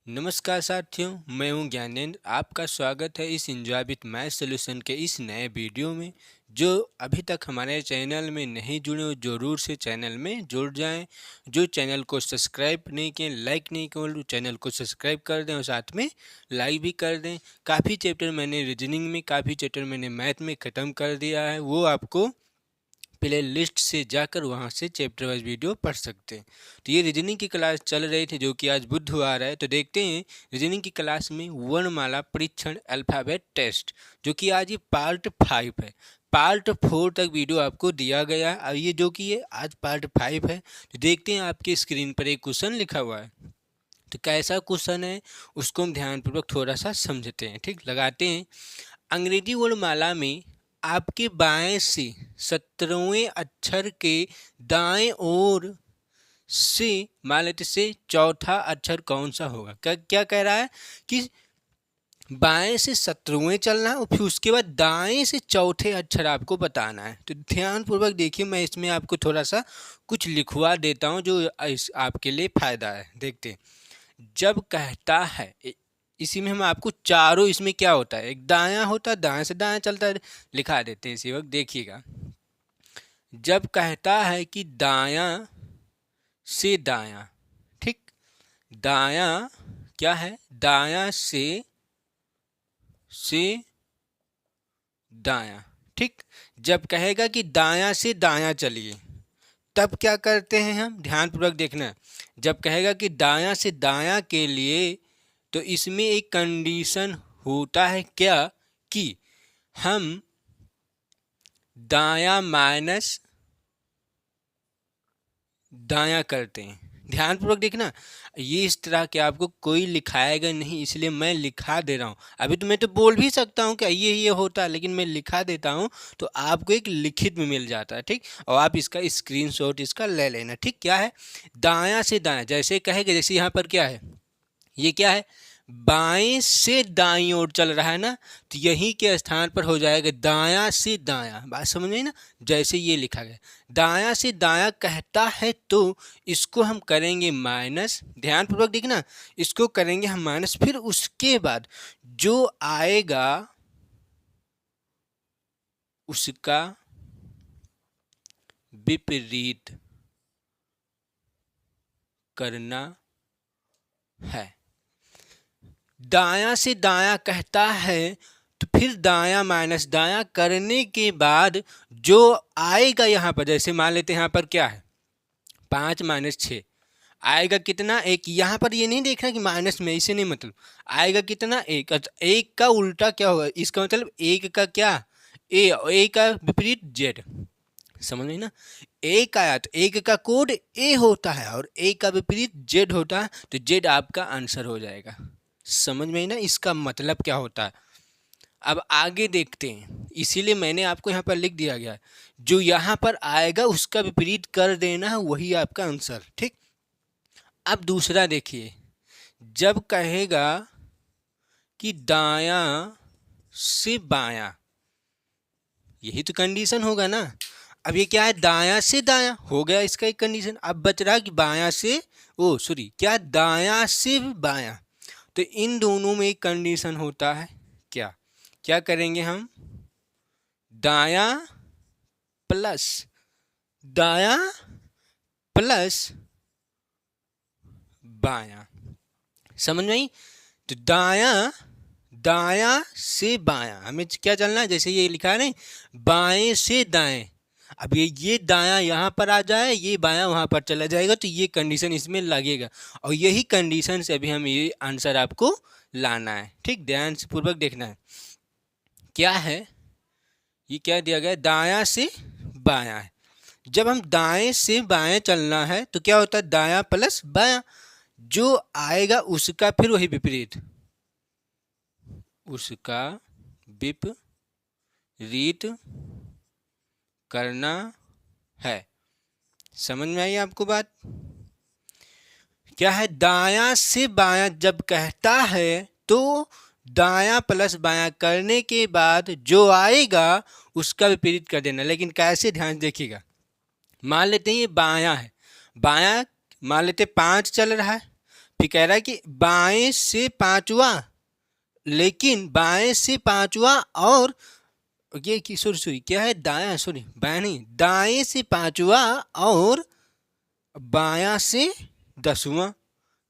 नमस्कार साथियों, मैं हूं ज्ञानेंद्र। आपका स्वागत है इस एंजॉय विथ मैथ सॉल्यूशन के इस नए वीडियो में। जो अभी तक हमारे चैनल में नहीं जुड़े हो ज़रूर से चैनल में जुड़ जाएं। जो चैनल को सब्सक्राइब नहीं किए, लाइक नहीं किए, वो चैनल को सब्सक्राइब कर दें और साथ में लाइक भी कर दें। काफ़ी चैप्टर मैंने रीजनिंग में, काफ़ी चैप्टर मैंने मैथ में ख़त्म कर दिया है, वो आपको प्ले लिस्ट से जाकर वहां से चैप्टर वाइज वीडियो पढ़ सकते हैं। तो ये रीजनिंग की क्लास चल रही थी जो कि आज बुधवार है। तो देखते हैं रीजनिंग की क्लास में वर्णमाला परीक्षण अल्फ़ाबेट टेस्ट, जो कि आज ये पार्ट 5 है। पार्ट 4 तक वीडियो आपको दिया गया है, अब ये जो कि ये आज पार्ट 5 है। तो देखते हैं आपके स्क्रीन पर एक क्वेश्चन लिखा हुआ है। तो कैसा क्वेश्चन है उसको हम ध्यानपूर्वक थोड़ा सा समझते हैं। ठीक, लगाते हैं। अंग्रेजी वर्णमाला में आपके बाएं से 17वें अक्षर के दाएं ओर से मान लेते से चौथा अक्षर कौन सा होगा। क्या क्या कह रहा है कि बाएं से 17वें चलना है और फिर उसके बाद दाएं से चौथे अक्षर आपको बताना है। तो ध्यानपूर्वक देखिए, मैं इसमें आपको थोड़ा सा कुछ लिखवा देता हूं जो आपके लिए फायदा है। देखते हैं। जब कहता है इसी में हम आपको चारों, इसमें क्या होता है, एक दायां होता है, दाएं से दाएं चलता है, लिखा देते हैं इसी वक्त। देखिएगा, जब कहता है कि दायां से दायां, ठीक, दायां क्या है, दायां से दायां, ठीक। जब कहेगा कि दायां से दायां चलिए, तब क्या करते हैं हम, ध्यानपूर्वक देखना। जब कहेगा कि दायां से दायां के लिए, तो इसमें एक कंडीशन होता है क्या, कि हम दायां माइनस दायां करते हैं। ध्यानपूर्वक देखना, ये इस तरह के आपको कोई लिखाएगा नहीं, इसलिए मैं लिखा दे रहा हूँ। अभी तो मैं तो बोल भी सकता हूँ कि ये होता है, लेकिन मैं लिखा देता हूँ तो आपको एक लिखित में मिल जाता है। ठीक, और आप इसका स्क्रीनशॉट इसका ले लेना। ठीक, क्या है, दायां से दायां जैसे कहेगा, जैसे यहाँ पर क्या है, ये क्या है, बाएं से दाईं ओर चल रहा है ना, तो यहीं के स्थान पर हो जाएगा दायां से दायां। बात समझ में ना, जैसे ये लिखा गया दायां से दायां कहता है, तो इसको हम करेंगे माइनस। ध्यानपूर्वक देखना, इसको करेंगे हम माइनस, फिर उसके बाद जो आएगा उसका विपरीत करना है। दायां से दायां कहता है, तो फिर दायां माइनस दायां करने के बाद जो आएगा यहाँ पर, जैसे मान लेते हैं यहाँ पर क्या है, 5 माइनस 6 आएगा कितना, एक। यहाँ पर ये नहीं देखना कि माइनस में, इसे नहीं, मतलब आएगा कितना, एक। एक का उल्टा क्या होगा, इसका मतलब एक का क्या, ए, और ए का विपरीत जेड। समझ में ना, एक आया तो एक का कोड ए होता है और ए का विपरीत जेड होता है, तो जेड आपका आंसर हो जाएगा। समझ में ना इसका मतलब क्या होता है। अब आगे देखते हैं, इसीलिए मैंने आपको यहाँ पर लिख दिया गया है, जो यहाँ पर आएगा उसका विपरीत कर देना है, वही आपका आंसर। ठीक, अब दूसरा देखिए, जब कहेगा कि दायां से बायां, यही तो कंडीशन होगा ना। अब ये क्या है, दायां से दायां हो गया इसका एक कंडीशन। अब बच रहा कि बायां से, ओ सॉरी, क्या, दायां से बायां। तो इन दोनों में एक कंडीशन होता है क्या, क्या करेंगे हम, दायां प्लस दायां प्लस बायां। समझ में आई। तो दायां, दायां से बायां हमें क्या चलना है, जैसे ये लिखा है ना, बाएं से दाएं। अब ये दायां यहाँ पर आ जाए, ये बायां वहां पर चला जाएगा, तो ये कंडीशन इसमें लगेगा, और यही कंडीशन से अभी हम ये आंसर आपको लाना है। ठीक, ध्यान से पूर्वक देखना है। क्या है, ये क्या दिया गया है, दायां से बायां है। जब हम दाएं से बाएं चलना है तो क्या होता है, दायां प्लस बायां, जो आएगा उसका फिर वही विपरीत, उसका विपरीत करना है। समझ में आई आपको बात। क्या है, दायां से बायां जब कहता है, तो दायां प्लस बायां करने के बाद जो आएगा उसका विपरीत कर देना। लेकिन कैसे, ध्यान देखिएगा। मान लेते हैं ये बायां है, बायां मान लेते 5 चल रहा है, फिर कह रहा है कि बाएं से पांचवा, लेकिन बाएं से पांचवा और ये कि सॉरी क्या है, दायां, सॉरी बायां नहीं, दाएं से पांचवा और बायां से 10वां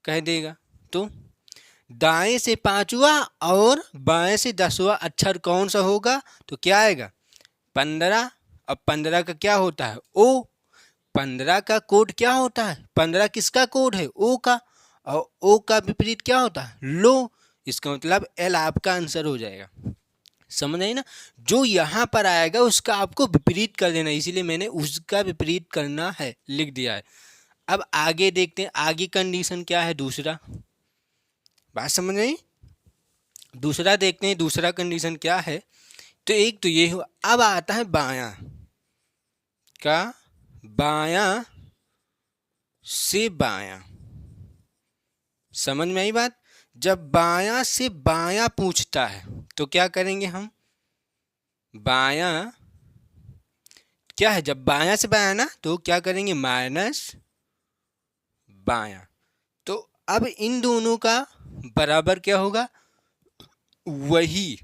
कह देगा। तो दाएं से पांचवा और बाएं से 10वां अक्षर कौन सा होगा, तो क्या आएगा 15। अब 15 का क्या होता है, ओ। 15 का कोड क्या होता है, 15 किसका कोड है, ओ का, और ओ का विपरीत क्या होता है, लो। इसका मतलब एल आपका आंसर हो जाएगा। समझ आई ना। जो यहाँ पर आएगा उसका आपको विपरीत कर देना, इसीलिए मैंने उसका विपरीत करना है लिख दिया है। अब आगे देखते हैं, आगे कंडीशन क्या है, दूसरा। बात समझ आई। दूसरा देखते हैं, दूसरा कंडीशन क्या है। तो एक तो ये हुआ, अब आता है बायां का, बायां से बायां। समझ में आई बात। जब बायां से बायां पूछता है तो क्या करेंगे हम, बायां क्या है, जब बायां से बायां ना तो क्या करेंगे, माइनस बायां। तो अब इन दोनों का बराबर क्या होगा, वही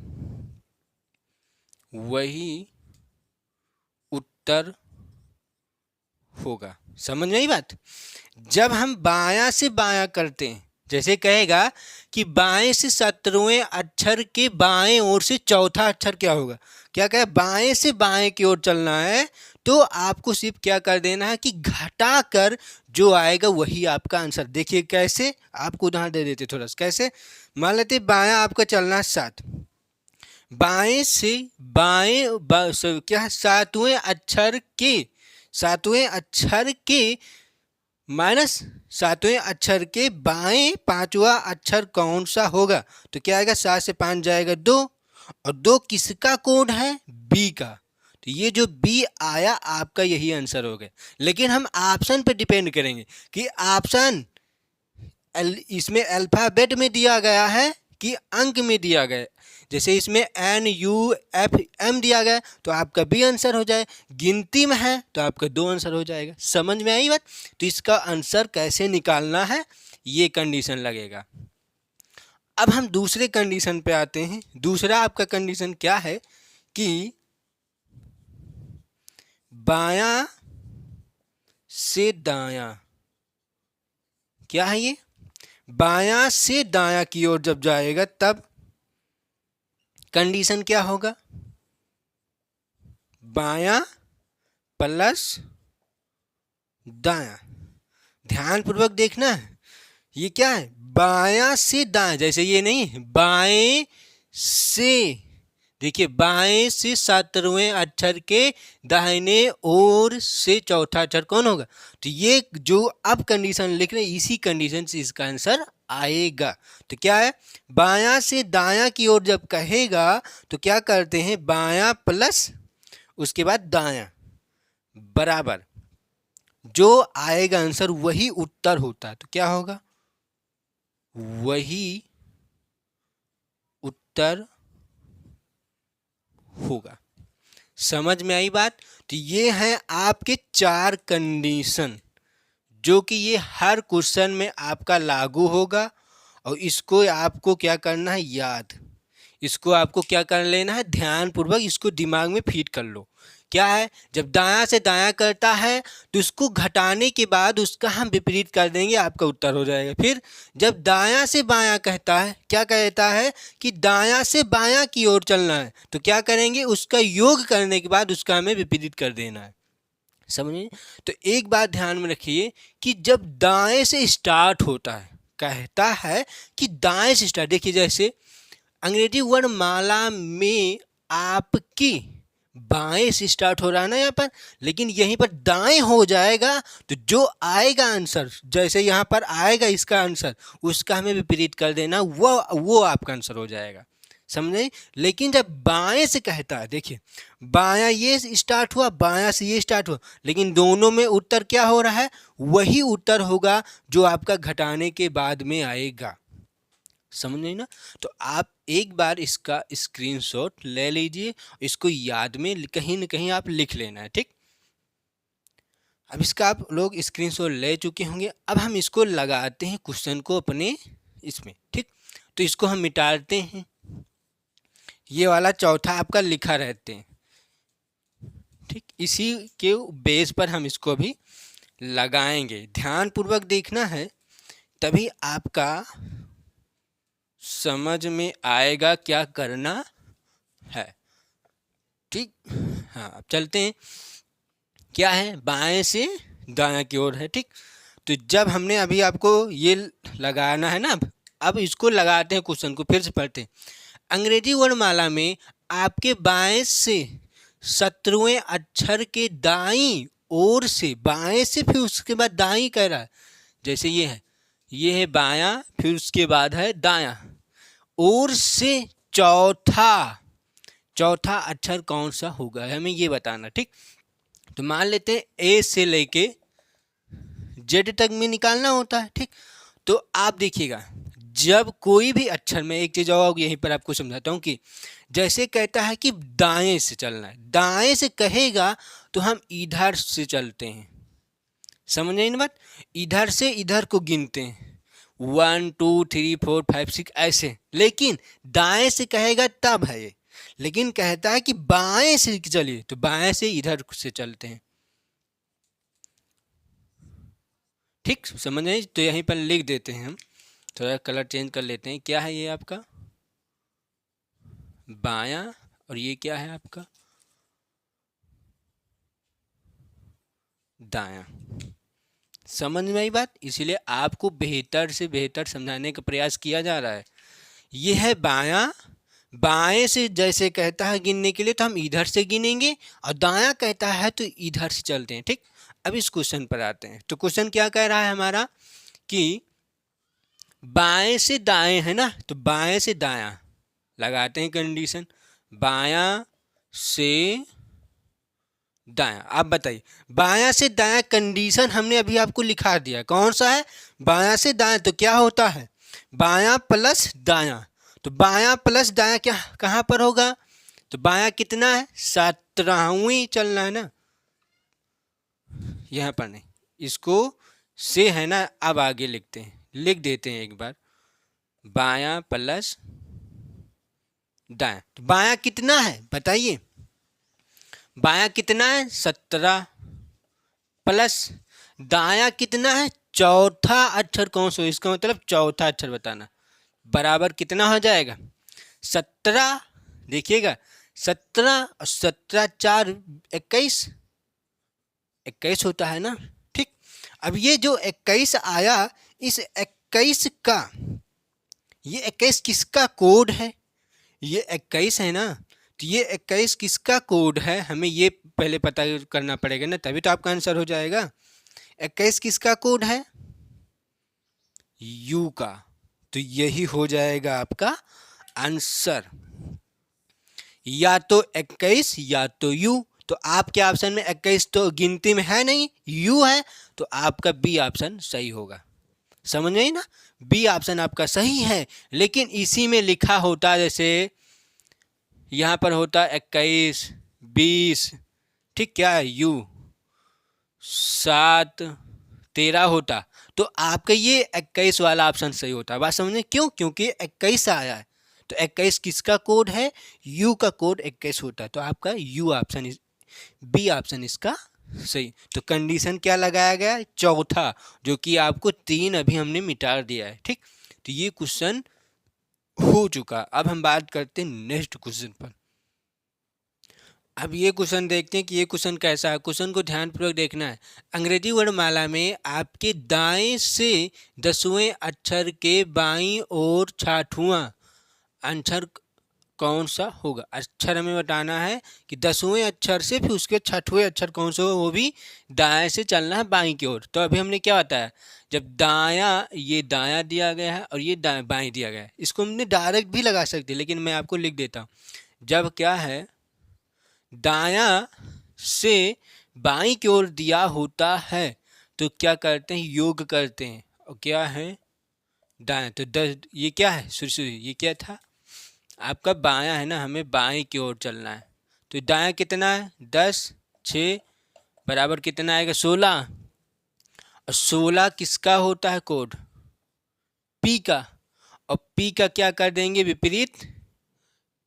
उत्तर होगा। समझ में आई बात। जब हम बायां से बायां करते हैं, जैसे कहेगा कि बाएं से 17वें अक्षर के बाएं ओर से चौथा अक्षर क्या होगा, क्या कहे, बाएं से बाएं की ओर चलना है, तो आपको सिर्फ क्या कर देना है कि घटा कर जो आएगा वही आपका आंसर। देखिए कैसे, आपको उदाहरण दे देते थोड़ा सा। कैसे, मान लेते बायां आपका चलना है 7, बाएं से क्या, सातवें अक्षर के माइनस सातवें अक्षर के बाएं पांचवा अक्षर कौन सा होगा, तो क्या आएगा, 7 से 5 जाएगा 2, और 2 किसका कोड है, बी का। तो ये जो बी आया आपका यही आंसर हो गया। लेकिन हम ऑप्शन पे डिपेंड करेंगे कि ऑप्शन इसमें अल्फाबेट में दिया गया है कि अंक में दिया गया है। जैसे इसमें NUFM दिया गया तो आपका बी आंसर हो जाए, गिनती में है तो आपका 2 आंसर हो जाएगा। समझ में आई बात। तो इसका आंसर कैसे निकालना है ये कंडीशन लगेगा। अब हम दूसरे कंडीशन पे आते हैं। दूसरा आपका कंडीशन क्या है कि बायां से दायां, क्या है ये, बायां से दायां की ओर जब जाएगा तब कंडीशन क्या होगा, बायां प्लस दायां। ध्यानपूर्वक देखना है, ये क्या है, बायां से दायां, जैसे ये नहीं, बाएं से, देखिए बाएं से 17वें अक्षर के दाहिने ओर से चौथा अक्षर कौन होगा। तो ये जो अब कंडीशन लिख रहे हैं इसी कंडीशन से इसका आंसर आएगा। तो क्या है, बायां से दायां की ओर जब कहेगा तो क्या करते हैं, बायां प्लस उसके बाद दायां बराबर, जो आएगा आंसर वही उत्तर होता है। तो क्या होगा, वही उत्तर होगा। समझ में आई बात। तो ये हैं आपके 4 कंडीशन जो कि ये हर क्वेश्चन में आपका लागू होगा, और इसको आपको क्या करना है, याद, इसको आपको क्या कर लेना है, ध्यानपूर्वक इसको दिमाग में फीड कर लो। क्या है, जब दायां से दायां करता है तो इसको घटाने के बाद उसका हम विपरीत कर देंगे, आपका उत्तर हो जाएगा। फिर जब दायां से बायां कहता है, क्या कहता है कि दायां से बायां की ओर चलना है, तो क्या करेंगे, उसका योग करने के बाद उसका हमें विपरीत कर देना है। समझिए। तो एक बात ध्यान में रखिए कि जब दाएं से स्टार्ट होता है, कहता है कि दाएं से स्टार्ट, देखिए जैसे अंग्रेजी वर्णमाला में आपकी बाएं से स्टार्ट हो रहा है ना यहाँ पर, लेकिन यहीं पर दाएं हो जाएगा तो जो आएगा आंसर, जैसे यहाँ पर आएगा इसका आंसर, उसका हमें विपरीत कर देना, वो आपका आंसर हो जाएगा। समझे। लेकिन जब बाएं से कहता है, देखिए बायां ये स्टार्ट हुआ, बायां से ये स्टार्ट हुआ, लेकिन दोनों में उत्तर क्या हो रहा है, वही उत्तर होगा जो आपका घटाने के बाद में आएगा। समझ नहीं ना। तो आप एक बार इसका स्क्रीनशॉट ले लीजिए, इसको याद में कहीं न कहीं आप लिख लेना है, ठीक। अब इसका आप लोग स्क्रीनशॉट ले चुके होंगे। अब हम इसको लगाते हैं क्वेश्चन को अपने इसमें, ठीक। तो इसको हम मिटाते हैं, ये वाला चौथा आपका लिखा रहते हैं, ठीक। इसी के बेस पर हम इसको भी लगाएंगे। ध्यानपूर्वक देखना है, तभी आपका समझ में आएगा क्या करना है, ठीक। हाँ, अब चलते हैं। क्या है, बाएं से दाएं की ओर है, ठीक। तो जब हमने अभी आपको ये लगाना है ना, अब इसको लगाते हैं, क्वेश्चन को फिर से पढ़ते हैं। अंग्रेजी वर्णमाला में आपके बाएं से 17वें अक्षर के दाईं ओर से, बाएं से फिर उसके बाद दाईं कह रहा है, जैसे ये है बायां, फिर उसके बाद है दायां, ओर से चौथा अक्षर कौन सा होगा, हमें ये बताना, ठीक। तो मान लेते हैं ए से लेके जेड तक में निकालना होता है, ठीक। तो आप देखिएगा, जब कोई भी अक्षर में, एक चीज और यहीं पर आपको समझाता हूँ कि जैसे कहता है कि दाएं से चलना है, दाएं से कहेगा तो हम इधर से चलते हैं, समझ रहे हैं बात। इधर से इधर को गिनते हैं, 1 2 3 4 5 6 ऐसे, लेकिन दाएं से कहेगा तब है ये, लेकिन कहता है कि बाएं से चलिए, तो बाएं से इधर से चलते हैं, ठीक, समझ रहे हैं। तो यहीं पर लिख देते हैं हम, थोड़ा कलर चेंज कर लेते हैं। क्या है ये आपका बायां, और ये क्या है आपका दायां। समझ में आई बात, इसीलिए आपको बेहतर से बेहतर समझाने का प्रयास किया जा रहा है। ये है बायां, बाएं से जैसे कहता है गिनने के लिए तो हम इधर से गिनेंगे, और दायां कहता है तो इधर से चलते हैं, ठीक। अब इस क्वेश्चन पर आते हैं। तो क्वेश्चन क्या कह रहा है हमारा कि बाएं से दाएं है ना, तो बाएं से दायां लगाते हैं कंडीशन, बायां से दायां। आप बताइए, बायां से दायां कंडीशन हमने अभी आपको लिखा दिया, कौन सा है, बायां से दायां। तो क्या होता है, बायां प्लस दायां, तो बायां प्लस दायां क्या कहाँ पर होगा, तो बायां कितना है, 17वीं चलना है ना, यहाँ पर नहीं, इसको से है ना, अब आगे लिखते हैं, लिख देते हैं एक बार, बायां प्लस दायां। तो बायां कितना है बताइए, बायां कितना है 17, प्लस दायां कितना है, चौथा अक्षर कौन सा, इसका मतलब चौथा अक्षर बताना, बराबर कितना हो जाएगा 17। देखिएगा 17 और 17 4 21, 21 होता है ना, ठीक। अब ये जो 21 आया, इस 21 का, ये 21 किसका कोड है, ये 21 है ना, तो ये 21 किसका कोड है, हमें ये पहले पता करना पड़ेगा ना, तभी तो आपका आंसर हो जाएगा। 21 किसका कोड है, यू का, तो यही हो जाएगा आपका आंसर, या तो 21 या तो यू। तो आपके ऑप्शन में 21 तो गिनती में है नहीं, यू है, तो आपका बी ऑप्शन सही होगा, समझ गए ना, बी ऑप्शन आपका सही है। लेकिन इसी में लिखा होता, जैसे यहाँ पर होता 21 20, ठीक, क्या है यू 7 13 होता, तो आपका ये 21 वाला ऑप्शन सही होता है। बात समझे क्यों, क्योंकि 21 आया है, तो 21 किसका कोड है, यू का कोड 21 होता है, तो आपका यू ऑप्शन, बी ऑप्शन इसका सही। तो कंडीशन क्या लगाया गया, चौथा, जो कि आपको 3 अभी हमने मिटा दिया है, ठीक। तो ये क्वेश्चन हो चुका। अब हम बात करते हैं नेक्स्ट क्वेश्चन पर। अब ये क्वेश्चन देखते हैं कि ये क्वेश्चन कैसा है। क्वेश्चन को ध्यानपूर्वक देखना है। अंग्रेजी वर्णमाला में आपके दाएं से 10वें अक्षर के बाईं ओर 6वां अक्षर कौन सा होगा। अक्षर हमें बताना है कि 10वें अक्षर से फिर उसके 6वें अक्षर कौन सा हो, वो भी दाएं से चलना है बाईं की ओर। तो अभी हमने क्या बताया, जब दायां, ये दायां दिया गया है और ये बाईं दिया गया है, इसको हमने डायरेक्ट भी लगा सकते, लेकिन मैं आपको लिख देता हूँ। जब क्या है, दायां से बाईं की ओर दिया होता है तो क्या करते हैं, योग करते हैं, और क्या है दायां, तो 10, ये क्या है शुरू ये क्या था आपका बायां है ना, हमें बाईं की ओर चलना है, तो दायां कितना है 10 6 बराबर कितना आएगा 16। और 16 किसका होता है कोड? पी का। और पी का क्या कर देंगे विपरीत?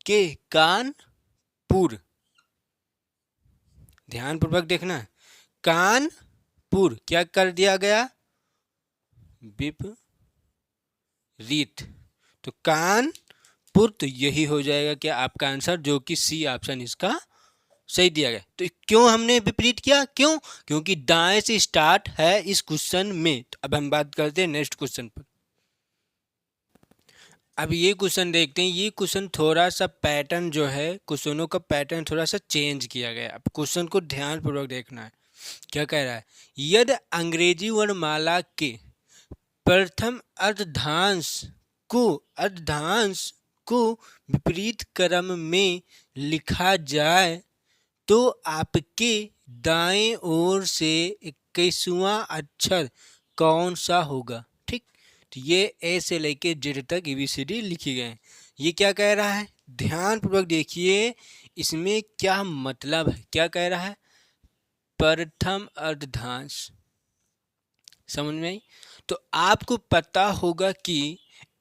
के कानपुर। ध्यानपूर्वक देखना, कानपुर क्या कर दिया गया? विपरीत। तो कानपुर, तो यही हो जाएगा क्या आपका आंसर, जो कि सी ऑप्शन इसका सही दिया गया। तो क्यों हमने विपरीत किया? क्यों? क्योंकि दाएं से स्टार्ट है इस क्वेश्चन में। तो अब हम बात करते हैं नेक्स्ट क्वेश्चन पर। अब ये क्वेश्चन देखते हैं। ये क्वेश्चन थोड़ा सा पैटर्न जो है, क्वेश्चनों का पैटर्न थोड़ा सा चेंज किया गया है। अब क्वेश्चन को ध्यानपूर्वक देखना है। क्या कह रहा है? यदि अंग्रेजी वर्णमाला के प्रथम अर्धांश को विपरीत क्रम में लिखा जाए तो आपके दाएं ओर से 21वां अक्षर कौन सा होगा? ठीक, तो ये ए से लेके जेड तक ABCD लिखी गए हैं। ये क्या कह रहा है? ध्यानपूर्वक देखिए इसमें क्या मतलब है। क्या कह रहा है? प्रथम अर्धांश। समझ में आई? तो आपको पता होगा कि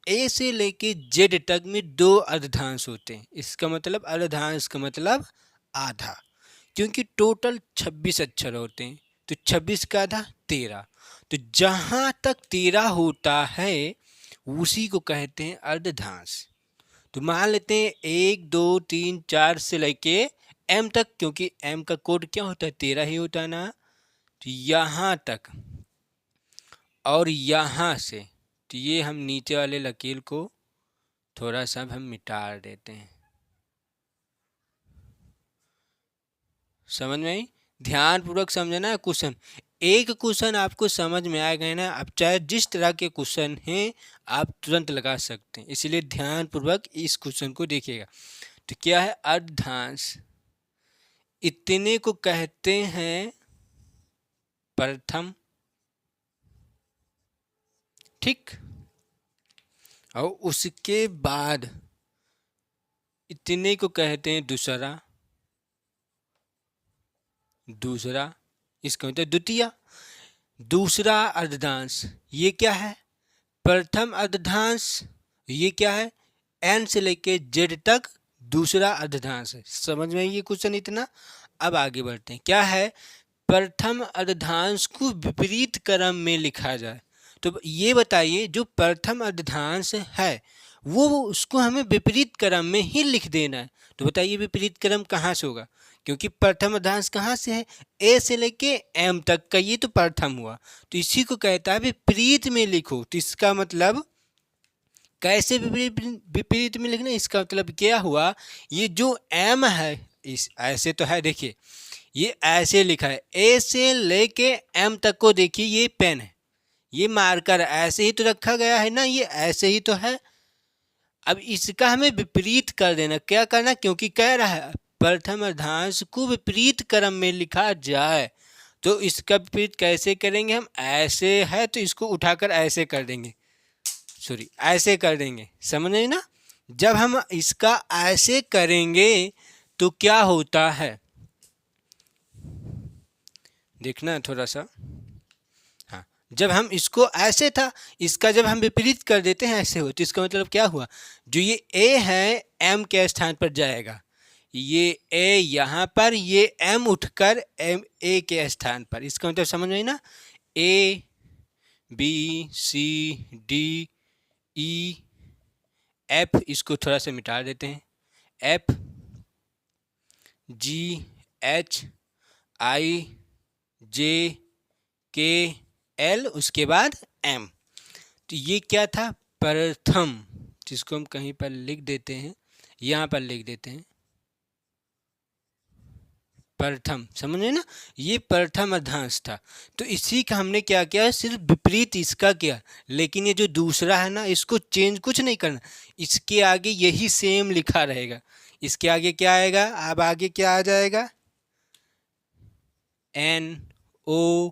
ए से लेके जेड तक में 2 अर्धांश होते हैं। इसका मतलब अर्धांश का मतलब आधा, क्योंकि टोटल 26 अक्षर होते हैं। तो 26 का आधा 13। तो जहां तक 13 होता है उसी को कहते हैं अर्धांश। तो मान लेते हैं 1 2 3 4 से लेके एम तक, क्योंकि एम का कोड क्या होता है? 13 ही होता है ना। तो यहाँ तक और यहाँ से, तो ये हम नीचे वाले लकीर को थोड़ा सा हम मिटा देते हैं। समझ में आई? ध्यानपूर्वक समझना है क्वेश्चन। एक क्वेश्चन आपको समझ में आ गए ना, आप चाहे जिस तरह के क्वेश्चन हैं आप तुरंत लगा सकते हैं। इसलिए ध्यानपूर्वक इस क्वेश्चन को देखिएगा। तो क्या है? अर्धांश। इतने को कहते हैं प्रथम, ठीक। और उसके बाद इतने को कहते हैं दूसरा, इसका मतलब द्वितीय। दूसरा अर्धांश ये क्या है? प्रथम अर्धांश। ये क्या है? एन से लेके जेड तक दूसरा अर्धांश है। समझ में ये क्वेश्चन इतना। अब आगे बढ़ते हैं। क्या है? प्रथम अर्धांश को विपरीत क्रम में लिखा जाए। तो ये बताइए, जो प्रथम अर्धांश है वो उसको हमें विपरीत क्रम में ही लिख देना है। तो बताइए विपरीत क्रम कहाँ से होगा? क्योंकि प्रथम अर्धांश कहाँ से है? ए से लेके एम तक का, ये तो प्रथम हुआ। तो इसी को कहता है विपरीत में लिखो। तो इसका मतलब कैसे विपरीत में लिखना? इसका मतलब क्या हुआ? ये जो एम है इस ऐसे तो है, देखिए ये ऐसे लिखा है, ए से लेके एम तक को देखिए, ये पेन है, ये मार्कर ऐसे ही तो रखा गया है ना, ये ऐसे ही तो है। अब इसका हमें विपरीत कर देना। क्या करना? क्योंकि कह रहा है प्रथम अर्धांश को विपरीत क्रम में लिखा जाए। तो इसका विपरीत कैसे करेंगे हम? ऐसे है तो इसको उठाकर ऐसे कर देंगे, सॉरी ऐसे कर देंगे। समझ रहे ना? जब हम इसका ऐसे करेंगे तो क्या होता है, देखना थोड़ा सा। हाँ, जब हम इसको ऐसे था, इसका जब हम विपरीत कर देते हैं ऐसे हो, तो इसका मतलब क्या हुआ? जो ये ए है एम के स्थान पर जाएगा, ये ए यहाँ पर, ये एम उठकर एम ए के स्थान पर। इसका मतलब समझ में ना? A B C D E F, इसको थोड़ा सा मिटा देते हैं, F G H I J के एल, उसके बाद एम। तो ये क्या था? प्रथम, जिसको हम कहीं पर लिख देते हैं, यहाँ पर लिख देते हैं प्रथम। समझे ना? ये प्रथम अर्धांश था। तो इसी का हमने क्या किया? सिर्फ विपरीत इसका किया। लेकिन ये जो दूसरा है ना, इसको चेंज कुछ नहीं करना, इसके आगे यही सेम लिखा रहेगा। इसके आगे क्या आएगा? अब आगे क्या आ जाएगा? N O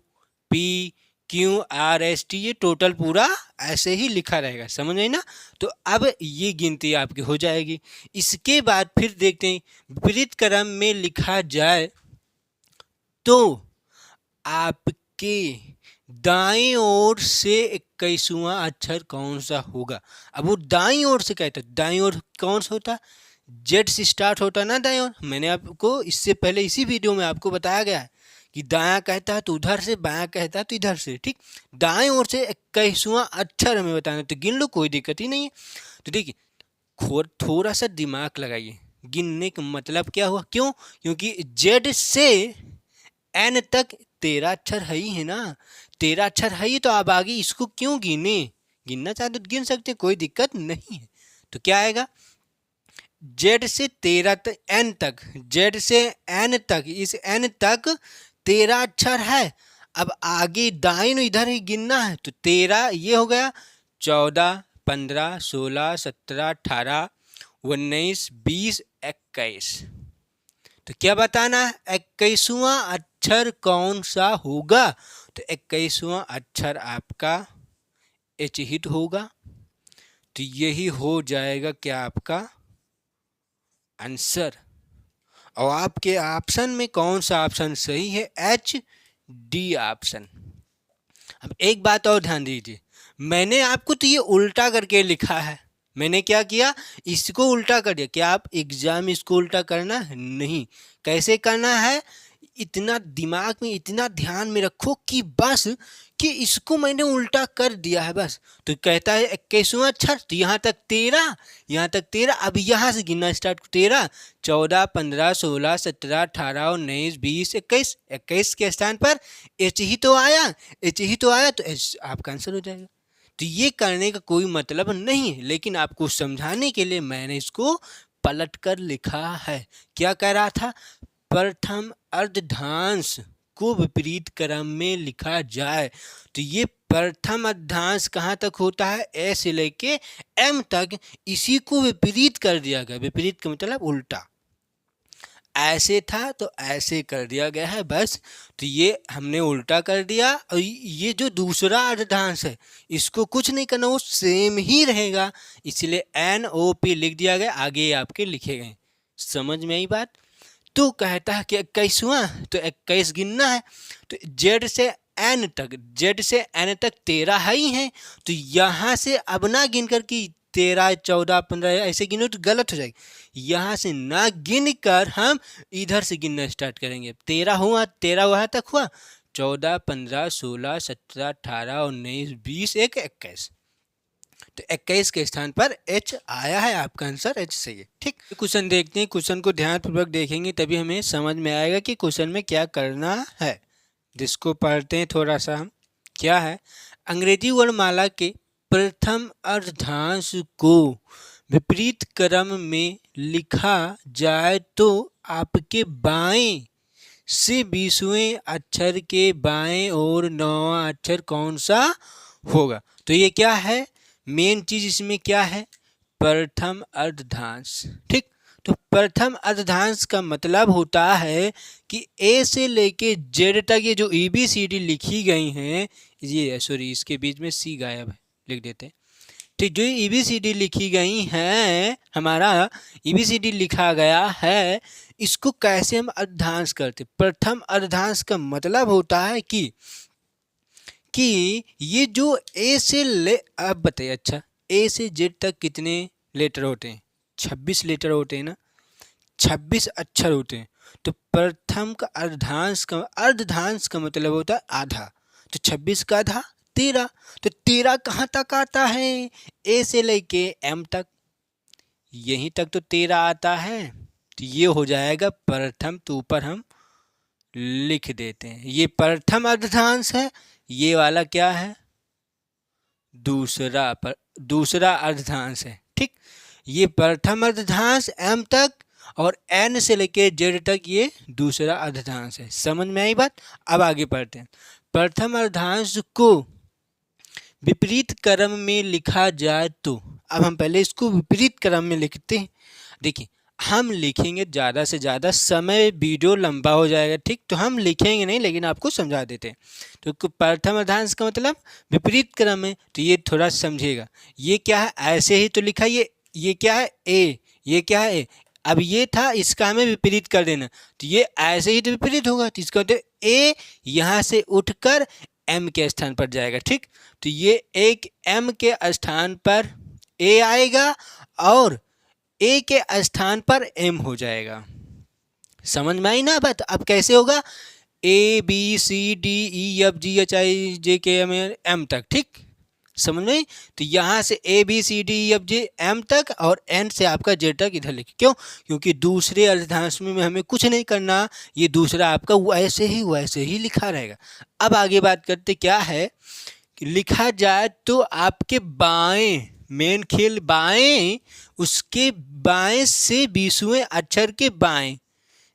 P Q R S T, ये टोटल पूरा ऐसे ही लिखा रहेगा। समझ गए ना? तो अब ये गिनती आपकी हो जाएगी। इसके बाद फिर देखते हैं विपरीत क्रम में लिखा जाए तो आपके दाएं ओर से 21वां अक्षर कौन सा होगा। अब वो दाएं ओर से कहता है, दाएं ओर कौन सा होता, जेड से स्टार्ट होता ना दाएं ओर। मैंने आपको इससे पहले इसी वीडियो में आपको बताया गया है कि दायां कहता है तो उधर से, बायां कहता है तो इधर से। ठीक, दाएं ओर से 21वां अक्षर हमें बताना, तो गिन लो, कोई दिक्कत ही नहीं है। तो देखिए, थोड़ा सा दिमाग लगाइए, गिनने का मतलब क्या हुआ, क्यों, क्योंकि जेड से एन तक 13 अक्षर है ही है ना, 13 अक्षर है ही, तो आप आगे इसको क्यों गिने, गिनना चाहते तो गिन सकते, कोई दिक्कत नहीं है। तो क्या आएगा, जेड से 13 तक, एन तक, जेड से एन तक, इस एन तक 13 अक्षर है। अब आगे दाएं इधर ही गिनना है, तो 13 ये हो गया, 14, 15, 16, 17, 18, 19, 20, 21। तो क्या बताना है, 21वां अक्षर कौन सा होगा। तो 21वां अक्षर आपका एच हिट होगा। तो यही हो जाएगा क्या आपका आंसर। और आपके ऑप्शन में कौन सा ऑप्शन सही है, एच डी ऑप्शन। अब एक बात और ध्यान दीजिए, मैंने आपको तो ये उल्टा करके लिखा है, मैंने क्या किया, इसको उल्टा कर दिया। क्या आप एग्जाम इसको उल्टा करना नहीं, कैसे करना है, इतना दिमाग में, इतना ध्यान में रखो कि बस कि इसको मैंने उल्टा कर दिया है बस। तो कहता है 21वां अक्षर, तो यहाँ तक 13, यहाँ तक 13। अब यहाँ से गिनना स्टार्ट, 13, 14, 15, 16, 17, 18, 19, 20, 21। 21 के स्थान पर एच ही तो आया, एच ही तो आया, तो एच आपका आंसर हो जाएगा। तो ये करने का कोई मतलब नहीं है, लेकिन आपको समझाने के लिए मैंने इसको पलट कर लिखा है। क्या कह रहा था, प्रथम अर्धधांश को विपरीत क्रम में लिखा जाए। तो ये प्रथम अर्धधांश कहाँ तक होता है, ए से लेके एम तक, इसी को विपरीत कर दिया गया। विपरीत का मतलब उल्टा, ऐसे था तो ऐसे कर दिया गया है बस। तो ये हमने उल्टा कर दिया, और ये जो दूसरा अर्धधांश है इसको कुछ नहीं करना, वो सेम ही रहेगा, इसलिए एन ओ पी लिख दिया गया, आगे आपके लिखे गए। समझ में आई बात। तो कहता है कि 21वां, तो 21 गिनना है, तो जेड से एन तक, जेड से एन तक 13 है ही है। तो यहाँ से अब ना गिन कर कि 13, 14, 15 ऐसे गिनो तो गलत हो जाएगी। यहाँ से ना गिन कर हम इधर से गिनना स्टार्ट करेंगे। 13 हुआ, 13 वहाँ तक हुआ, 14, 15, 16, 17, 18, 19, 20, 21। तो 21 के स्थान पर एच आया है, आपका आंसर एच सही है। ठीक, क्वेश्चन देखते हैं, क्वेश्चन को ध्यानपूर्वक देखेंगे तभी हमें समझ में आएगा कि क्वेश्चन में क्या करना है। जिसको पढ़ते हैं थोड़ा सा हम, क्या है, अंग्रेजी वर्णमाला के प्रथम अर्धधांश को विपरीत क्रम में लिखा जाए तो आपके बाएं से 20वें अक्षर के बाएं और 9वां अक्षर कौन सा होगा। तो ये क्या है, मेन चीज इसमें क्या है, प्रथम अर्धधांश। ठीक, तो प्रथम अर्धधांश का मतलब होता है कि ए से लेके जेड तक ये जो ABCD लिखी गई हैं, ये सॉरी इसके बीच में सी गायब है, लिख देते हैं। ठीक, जो ABCD लिखी गई हैं, हमारा ABCD लिखा गया है, इसको कैसे हम अर्धधांश करते। प्रथम अर्धधांश का मतलब होता है कि ये जो ए से ले, अब बताइए, अच्छा ए से जेड तक कितने लेटर होते हैं, 26 लेटर होते हैं ना, 26 अक्षर होते हैं। तो प्रथम का अर्धधांश का मतलब होता है आधा। तो 26 का आधा 13। तो 13 कहाँ तक आता है, ए से लेके एम तक, यहीं तक तो 13 आता है। तो ये हो जाएगा प्रथम, तो ऊपर हम लिख देते हैं, ये प्रथम अर्धधांश है, ये वाला क्या है, दूसरा अर्धधांश है। ठीक, ये प्रथम अर्धधांश एम तक और एन से लेके जेड तक ये दूसरा अर्धधांश है। समझ में आई बात। अब आगे पढ़ते हैं, प्रथम अर्धधांश को विपरीत क्रम में लिखा जाए तो, अब हम पहले इसको विपरीत क्रम में लिखते हैं। देखिए, हम लिखेंगे ज़्यादा से ज़्यादा समय वीडियो लंबा हो जाएगा। ठीक, तो हम लिखेंगे नहीं, लेकिन आपको समझा देते हैं। तो प्रथम अर्धधांश का मतलब विपरीत क्रम है, तो ये थोड़ा समझिएगा। ये क्या है, ऐसे ही तो लिखा, ये क्या है, ए, ये क्या है ए। अब ये था, इसका हमें विपरीत कर देना, तो ये ऐसे ही तो विपरीत होगा, तो इसका ए यहाँ से उठकर एम के स्थान पर जाएगा। ठीक, तो ये एक एम के स्थान पर ए आएगा और ए के स्थान पर एम हो जाएगा। समझ में आई ना बात? अब कैसे होगा? A B C D E F G H I J K M तक। ठीक, समझ में? तो यहाँ से A B C D E F G M तक और एन से आपका जेड तक इधर लिखे। क्यों? क्योंकि दूसरे अर्धांश में हमें कुछ नहीं करना, ये दूसरा आपका वैसे ही लिखा रहेगा। अब आगे बात करते क्या है कि लिखा जाए तो आपके बाएं, मेन खेल बाएं, उसके बाएं से 20वें अक्षर के बाएं।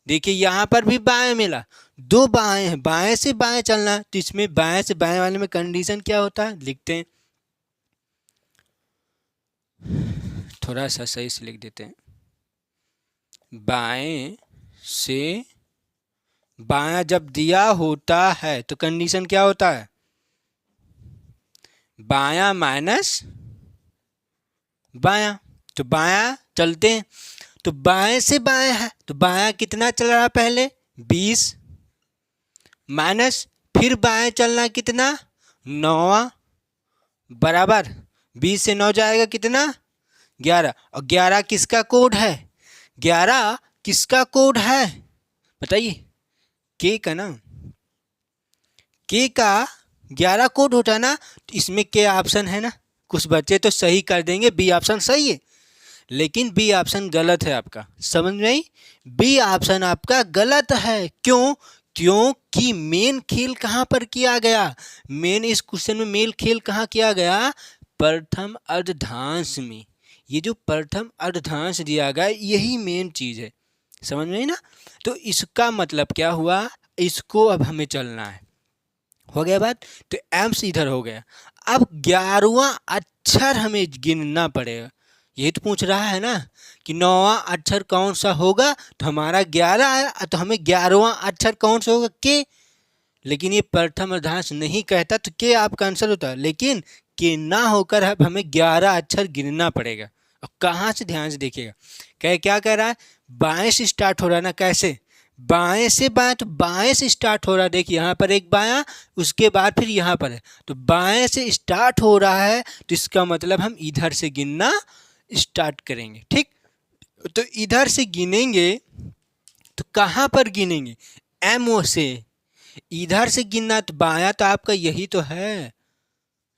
देखिए यहाँ पर भी बाएं मिला, दो बाएं हैं, बाएं से बाएं चलना। तो इसमें बाएं से बाएं वाले में कंडीशन क्या होता है लिखते हैं, थोड़ा सा सही से लिख देते हैं। बाएं से बायां जब दिया होता है तो कंडीशन क्या होता है? बायां माइनस बायां। तो बायां चलते हैं, तो बाएं से बाएं है, तो बायां कितना चल रहा पहले? 20 माइनस फिर बाएं चलना कितना? 9 बराबर 20 से 9 जाएगा कितना? 11। और 11 किसका कोड है? 11 किसका कोड है बताइए? के का ना, के का 11 कोड होता है ना। तो इसमें के ऑप्शन है ना, कुछ बच्चे तो सही कर देंगे, बी ऑप्शन सही है, लेकिन बी ऑप्शन गलत है आपका। समझ में आई? बी ऑप्शन आपका गलत है। क्यों? क्योंकि मेन खेल कहाँ पर किया गया? मेन इस क्वेश्चन में मेन खेल कहाँ किया गया? प्रथम अर्धांश में। ये जो प्रथम अर्धांश दिया गया यही मेन चीज है। समझ में आई ना? तो इसका मतलब क्या हुआ? इसको अब हमें चलना है। हो गया बात? तो एम से इधर हो गया। अब 11वां अक्षर हमें गिनना पड़ेगा। यही तो पूछ रहा है ना कि 9वां अक्षर कौन सा होगा? तो हमारा 11 है, तो हमें 11वां अक्षर कौन सा होगा? के। लेकिन ये प्रथम अर्धांश नहीं कहता, तो के आपका आंसर होता है। लेकिन के ना होकर अब हमें 11 अक्षर गिनना पड़ेगा। अब कहाँ से? ध्यान से देखिएगा, क्या कह रहा है? बाएं से स्टार्ट हो रहा है ना। कैसे? बाएं से बाएं, तो बाएं से स्टार्ट हो रहा है। देखिए यहाँ पर एक बायां, उसके बाद फिर यहाँ पर है, तो बाएं से स्टार्ट हो रहा है, तो इसका मतलब हम इधर से गिनना स्टार्ट करेंगे। ठीक, तो इधर से गिनेंगे, तो कहाँ पर गिनेंगे? एम ओ से। इधर से गिनना, तो बायां तो आपका यही तो है,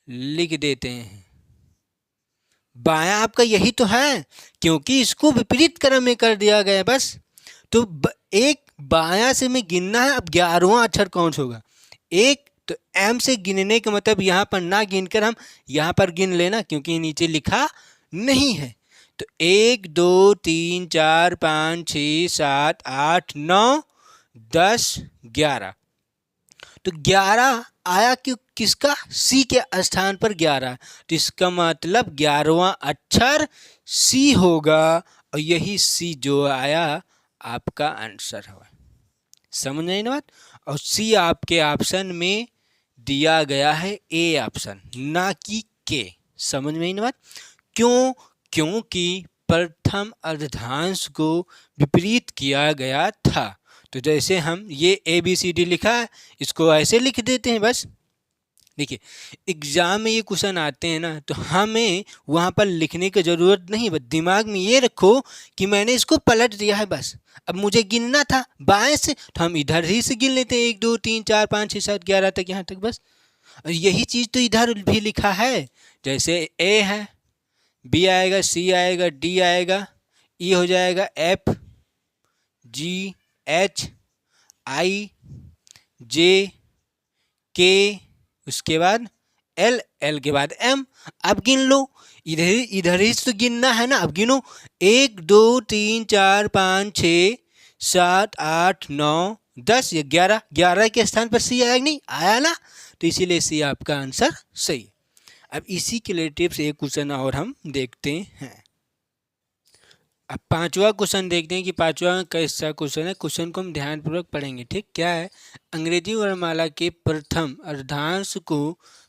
लिख देते हैं बायां आपका यही तो है, क्योंकि इसको विपरीत क्रम में कर दिया गया बस। तो एक बायां से में गिनना है। अब 11वां अक्षर कौन सा होगा? एक, तो एम से गिनने का मतलब यहाँ पर ना गिनकर हम यहाँ पर गिन लेना, क्योंकि नीचे लिखा नहीं है। तो 1 2 3 4 5 6 7 8 9 10 11। तो 11 आया क्यों? किसका? सी के स्थान पर 11। तो इसका मतलब 11वां अक्षर सी होगा, और यही सी जो आया आपका आंसर है। समझ नहीं ना बात? और सी आपके ऑप्शन में दिया गया है ए ऑप्शन, ना कि के। समझ में ना बात? क्यों? क्योंकि प्रथम अर्धांश को विपरीत किया गया था। तो जैसे हम ये ए बी सी डी लिखा है, इसको ऐसे लिख देते हैं बस। देखिए एग्जाम में ये क्वेश्चन आते हैं ना, तो हमें वहाँ पर लिखने की ज़रूरत नहीं, बस दिमाग में ये रखो कि मैंने इसको पलट दिया है बस। अब मुझे गिनना था बाएं से, तो हम इधर ही से गिन लेते हैं, 1 2 3 4 5 6 7 11 तक, यहाँ तक बस। और यही चीज़ तो इधर भी लिखा है। जैसे ए है, बी आएगा, सी आएगा, डी आएगा, ई हो जाएगा, F G H I J के, उसके बाद एल, एल के बाद एम। अब गिन लो, इधर ही तो गिनना है ना। अब गिनो, 1 2 3 4 5 6 7 8 9 10 या 11। 11 के स्थान पर सी आया नहीं? आया ना, तो इसीलिए सी आपका आंसर सही है। अब इसी के रिलेटिव से एक क्वेश्चन और हम देखते हैं। अब 5वां क्वेश्चन देखते हैं कि 5वां कैसा क्वेश्चन है। क्वेश्चन को हम ध्यानपूर्वक पढ़ेंगे। ठीक, क्या है? अंग्रेजी वर्णमाला के प्रथम अर्धांश को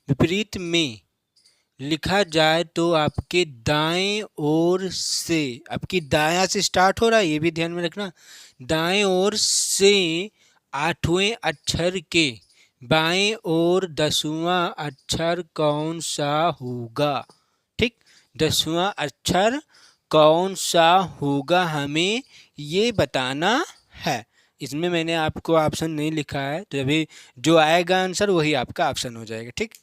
विपरीत में लिखा जाए तो आपके दाएं ओर से, आपकी दायां से स्टार्ट हो रहा है, ये भी ध्यान में रखना, दाएं ओर से 8वें अक्षर के बाएं ओर 10वां अक्षर कौन सा होगा। ठीक, 10वां अक्षर कौन सा होगा हमें ये बताना है। इसमें मैंने आपको ऑप्शन नहीं लिखा है, तो अभी जो आएगा आंसर वही आपका ऑप्शन हो जाएगा। ठीक,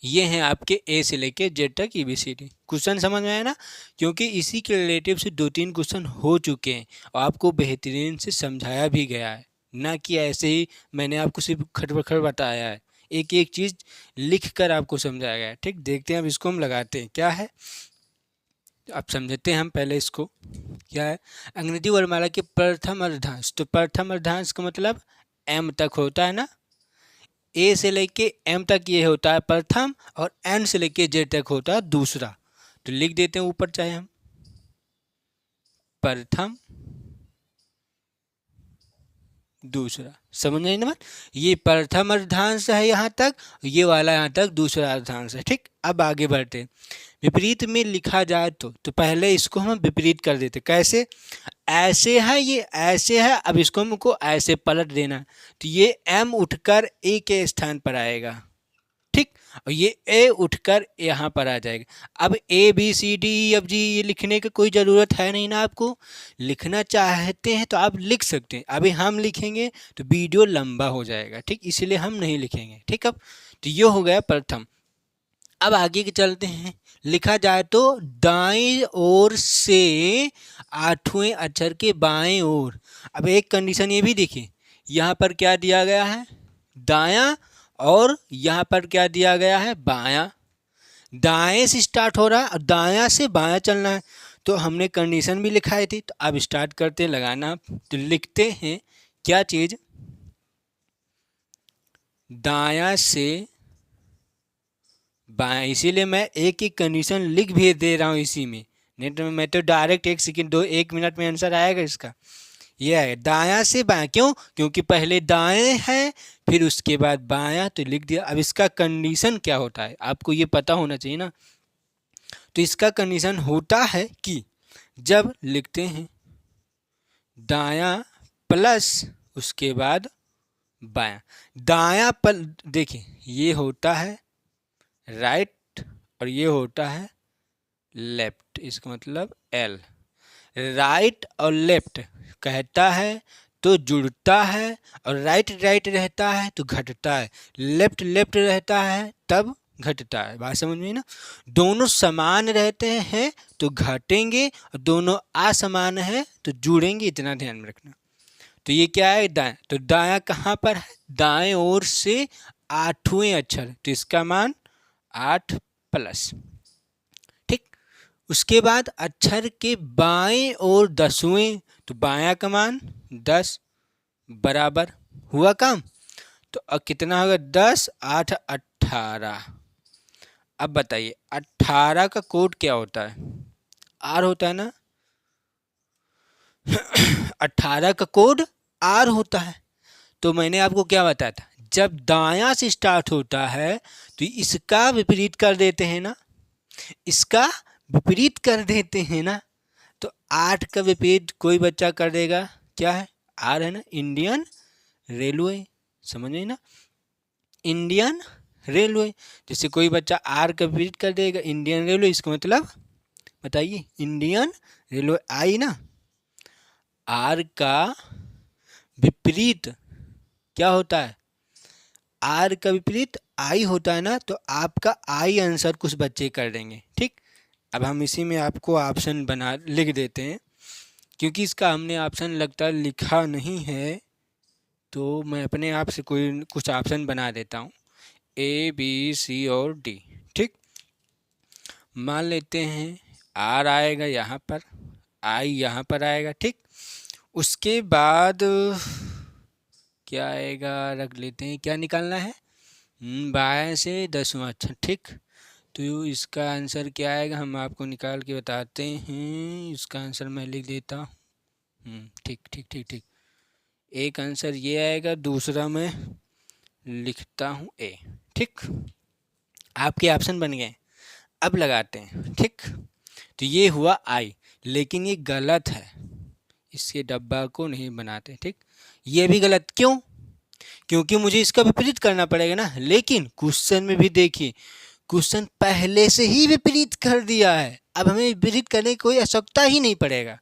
ये हैं आपके ए से लेके जेड तक ABCD। क्वेश्चन समझ में आया ना, क्योंकि इसी के रिलेटिव से 2-3 क्वेश्चन हो चुके हैं और आपको बेहतरीन से समझाया भी गया है, ना कि ऐसे ही मैंने आपको सिर्फ खटपट बताया है, एक एक चीज़ लिख कर आपको समझाया गया है। ठीक, देखते हैं अब इसको हम लगाते हैं क्या है, अब समझते हैं हम पहले इसको क्या है। अंग्रेजी वर्णमाला के प्रथम अर्धांश, तो प्रथम अर्धांश का मतलब M तक होता है ना, ए से लेके एम तक ये होता है प्रथम और एन से लेके जेड तक होता है दूसरा। तो लिख देते हैं ऊपर चाहे हम प्रथम दूसरा, समझ नहीं ना बात, ये प्रथम अर्धांश है यहाँ तक, ये वाला यहाँ तक दूसरा अर्धांश है। ठीक, अब आगे बढ़ते हैं। विपरीत में लिखा जाए तो पहले इसको हम विपरीत कर देते, कैसे, ऐसे है ये ऐसे है, अब इसको हमको ऐसे पलट देना है, तो ये एम उठकर ए के स्थान पर आएगा। ठीक, और ये ए उठकर यहाँ पर आ जाएगा। अब ABCDEFG ये लिखने की कोई ज़रूरत है नहीं ना, आपको लिखना चाहते हैं तो आप लिख सकते हैं, अभी हम लिखेंगे तो वीडियो लंबा हो जाएगा। ठीक, इसलिए हम नहीं लिखेंगे। ठीक, अब तो ये हो गया प्रथम। अब आगे के चलते हैं, लिखा जाए तो दाएं ओर से 8वें अक्षर के बाएं ओर। अब एक कंडीशन ये भी देखिए, यहाँ पर क्या दिया गया है, दायां, और यहाँ पर क्या दिया गया है, बायां। दाएं से स्टार्ट हो रहा है और दायां से बायां चलना है, तो हमने कंडीशन भी लिखाई थी। तो अब स्टार्ट करते हैं लगाना, तो लिखते हैं क्या चीज़, दायां से बायां, इसीलिए मैं एक एक कंडीशन लिख भी दे रहा हूँ इसी में, नहीं तो मैं तो डायरेक्ट 1 सेकंड 1 मिनट में आंसर आएगा इसका। यह है दायां से बायां, क्यों, क्योंकि पहले दाएं है फिर उसके बाद बायां, तो लिख दिया। अब इसका कंडीशन क्या होता है आपको ये पता होना चाहिए ना, तो इसका कंडीशन होता है कि जब लिखते हैं दायां प्लस उसके बाद बायां, दायां पर देखिए ये होता है राइट और ये होता है लेफ्ट, इसका मतलब L। राइट और लेफ्ट कहता है तो जुड़ता है, और राइट राइट रहता है तो घटता है, लेफ्ट लेफ्ट रहता है तब घटता है। बात समझ में ना, दोनों समान रहते हैं तो घटेंगे, और दोनों असमान है तो जुड़ेंगे, इतना ध्यान में रखना। तो ये क्या है, दाएं, तो दायां कहाँ पर है, दाएं ओर से 8वें अक्षर, तो इसका मान 8 प्लस। ठीक, उसके बाद अक्षर के बाएं और 10वें, तो बायां का मान 10 बराबर हुआ काम। तो अब कितना होगा, 10 8 18। अब बताइए 18 का कोड क्या होता है, R होता है ना 18 का कोड R होता है। तो मैंने आपको क्या बताया था, जब दायां से स्टार्ट होता है तो इसका विपरीत कर देते हैं ना, इसका विपरीत कर देते हैं ना, तो 8 का विपरीत कोई बच्चा कर देगा, क्या है, R है ना, इंडियन रेलवे, समझ में ना, इंडियन रेलवे। जैसे कोई बच्चा R का विपरीत कर देगा इंडियन रेलवे, इसका मतलब बताइए इंडियन रेलवे आई ना, R का विपरीत क्या होता है, R का विपरीत I होता है ना, तो आपका I आंसर कुछ बच्चे कर देंगे। ठीक, अब हम इसी में आपको ऑप्शन बना लिख देते हैं, क्योंकि इसका हमने ऑप्शन लगता है लिखा नहीं है, तो मैं अपने आप से कुछ ऑप्शन बना देता हूँ, ABC और D। ठीक, मान लेते हैं R आएगा यहाँ पर, I यहाँ पर आएगा। ठीक, उसके बाद क्या आएगा, रख लेते हैं, क्या निकालना है, बाएं से 10वां अक्षर। ठीक, तो इसका आंसर क्या आएगा हम आपको निकाल के बताते हैं, इसका आंसर मैं लिख देता हूँ। ठीक ठीक ठीक ठीक, एक आंसर ये आएगा, दूसरा मैं लिखता हूँ A। ठीक, आपके ऑप्शन बन गए, अब लगाते हैं। ठीक, तो ये हुआ I, लेकिन ये गलत है, इसके डब्बा को नहीं बनाते। ठीक, ये भी गलत। क्यों? क्योंकि मुझे इसका विपरीत करना पड़ेगा ना। लेकिन क्वेश्चन में भी देखिए, क्वेश्चन पहले से ही विपरीत कर दिया है, अब हमें विपरीत करने की कोई आवश्यकता ही नहीं पड़ेगा।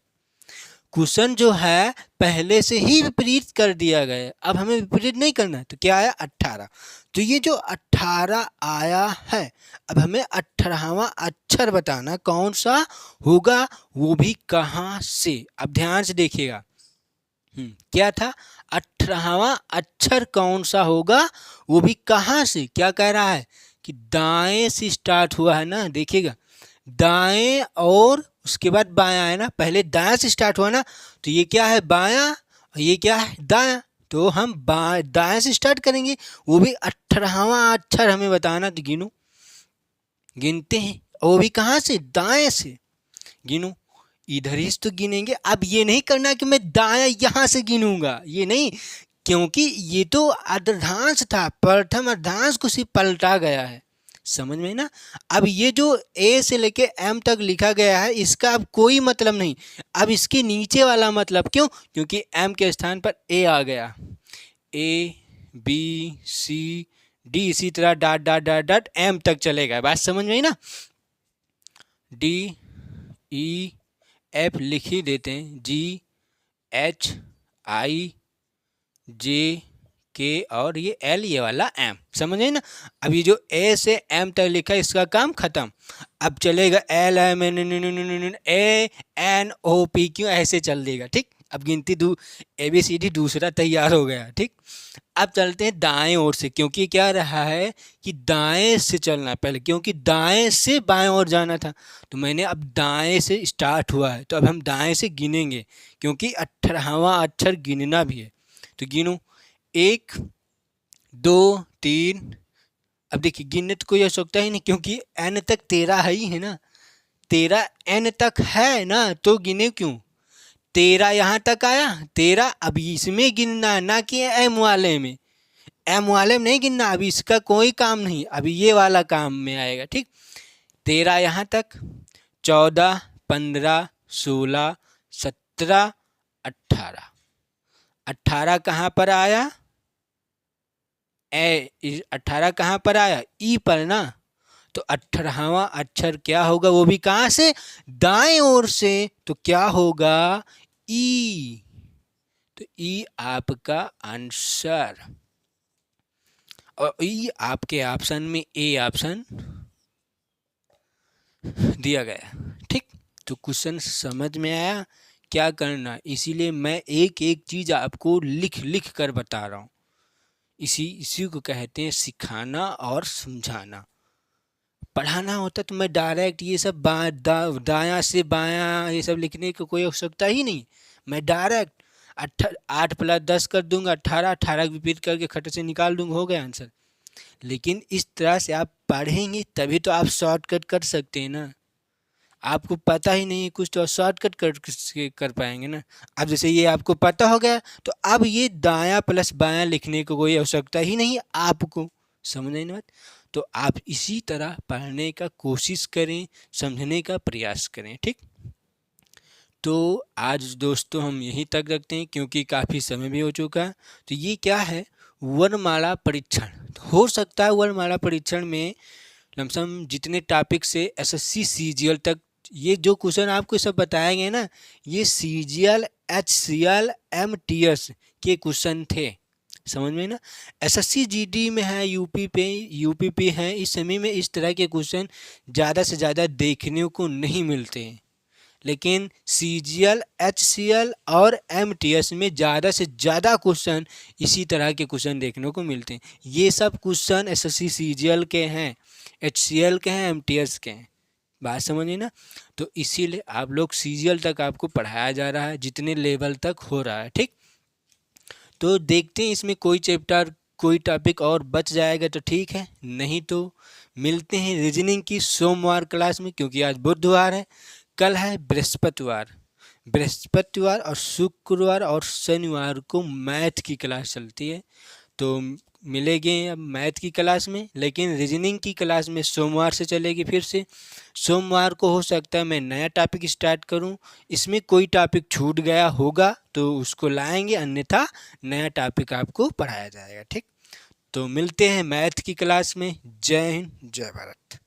क्वेश्चन जो है पहले से ही विपरीत कर दिया गया है, अब हमें विपरीत नहीं करना है। तो क्या आया? 18। तो ये जो 18 आया है, अब हमें 18वां अक्षर बताना कौन सा होगा, वो भी कहाँ से। अब ध्यान से देखिएगा, क्या था? 18वां अक्षर कौन सा होगा, वो भी कहाँ से। क्या कह रहा है कि दाएं से स्टार्ट हुआ है ना। देखिएगा, दाएं और उसके बाद बायां है ना, पहले दाएं से स्टार्ट हुआ ना, तो ये क्या है? बायां, और ये क्या है? दायां। तो हम दाएं से स्टार्ट करेंगे, वो भी 18वां अक्षर हमें बताना। तो गिनो, गिनते हैं, वो भी कहाँ से? दाएं से। गिनो, इधर ही से तो गिनेंगे। अब ये नहीं करना कि मैं दायां यहां से गिनूंगा, ये नहीं, क्योंकि ये तो अर्धांश था, प्रथम अर्धांश को सिर्फ पलटा गया है। समझ में ना? अब ये जो ए से लेके एम तक लिखा गया है, इसका अब कोई मतलब नहीं। अब इसके नीचे वाला मतलब, क्यों? क्योंकि एम के स्थान पर ए आ गया। ए बी सी डी, इसी तरह dot dot dot dot M तक चलेगा। बात समझ में आई ना? डी ई एफ लिख ही देते हैं, जी एच आई जे के और ये एल, ये वाला एम। समझ गए ना? अब ये जो ए से एम तक लिखा है, इसका काम खत्म। अब चलेगा L M N A N O P Q, ऐसे चल देगा। ठीक, अब गिनती ABCD दूसरा तैयार हो गया। ठीक, अब चलते हैं दाएं ओर से, क्योंकि क्या रहा है कि दाएं से चलना पहले, क्योंकि दाएं से बाएं ओर जाना था। तो मैंने अब दाएं से स्टार्ट हुआ है, तो अब हम दाएं से गिनेंगे, क्योंकि 18वां अक्षर गिनना भी है। तो गिनो, 1 2 3। अब देखिए, गिनने तो कोई आवश्यकता ही नहीं, क्योंकि एन तक 13 है ही है ना। 13 एन तक है ना, तो गिने क्यों? 13 यहाँ तक आया, 13 अब इसमें गिनना है, ना कि एम वाले में। एम वाले में नहीं गिनना, अभी इसका कोई काम नहीं, अभी ये वाला काम में आएगा। ठीक, 13 यहाँ तक, 14 15 16 17 18। 18 कहाँ पर आया? 18 कहाँ पर आया? ई पर ना। तो 18वां अक्षर क्या होगा, वो भी कहाँ से? दाएं ओर से। तो क्या होगा? ई। तो ई आपका आंसर, और ई आपके ऑप्शन में ए ऑप्शन दिया गया। ठीक, तो क्वेश्चन समझ में आया क्या करना? इसीलिए मैं एक एक चीज आपको लिख लिख कर बता रहा हूँ। इसी को कहते हैं सिखाना और समझाना। पढ़ाना होता तो मैं डायरेक्ट ये सब दायां से बायां ये सब लिखने की कोई आवश्यकता ही नहीं। मैं डायरेक्ट 8 + 10 कर दूंगा, 18, 18 रिपीट करके खट से निकाल दूंगा, हो गया आंसर। लेकिन इस तरह से आप पढ़ेंगे तभी तो आप शॉर्टकट कर सकते हैं ना। आपको पता ही नहीं है कुछ, तो शॉर्टकट कर पाएंगे ना। अब जैसे ये आपको पता हो गया, तो अब ये दायां प्लस बायां लिखने को कोई आवश्यकता ही नहीं है आपको। समझ नहीं बात? तो आप इसी तरह पढ़ने का कोशिश करें, समझने का प्रयास करें। ठीक, तो आज दोस्तों हम यहीं तक रखते हैं, क्योंकि काफ़ी समय भी हो चुका है। तो ये क्या है? वर्णमाला परीक्षण। तो हो सकता है वर्णमाला परीक्षण में लमसम जितने टॉपिक से SSC CGL तक ये जो क्वेश्चन आपको सब बताए गए ना, ये CGL HCL MTS के क्वेश्चन थे। समझ में ना? SSC GD में है, यूपी पे है, इस समय में इस तरह के क्वेश्चन ज़्यादा से ज़्यादा देखने को नहीं मिलते हैं। लेकिन CGL HCL और MTS में ज़्यादा से ज़्यादा क्वेश्चन इसी तरह के क्वेश्चन देखने को मिलते हैं। ये सब क्वेश्चन SSC CGL के हैं, HCL के हैं, MTS के हैं। बात समझिए ना? तो इसीलिए आप लोग CGL तक आपको पढ़ाया जा रहा है, जितने लेवल तक हो रहा है। ठीक, तो देखते हैं इसमें कोई चैप्टर कोई टॉपिक और बच जाएगा तो ठीक है, नहीं तो मिलते हैं रीजनिंग की सोमवार क्लास में, क्योंकि आज बुधवार है, कल है बृहस्पतिवार। बृहस्पतिवार और शुक्रवार और शनिवार को मैथ की क्लास चलती है। तो मिलेंगे अब मैथ की क्लास में, लेकिन रीजनिंग की क्लास में सोमवार से चलेगी। फिर से सोमवार को हो सकता है मैं नया टॉपिक स्टार्ट करूं, इसमें कोई टॉपिक छूट गया होगा तो उसको लाएंगे, अन्यथा नया टॉपिक आपको पढ़ाया जाएगा। ठीक, तो मिलते हैं मैथ की क्लास में। जय हिंद, जय भारत।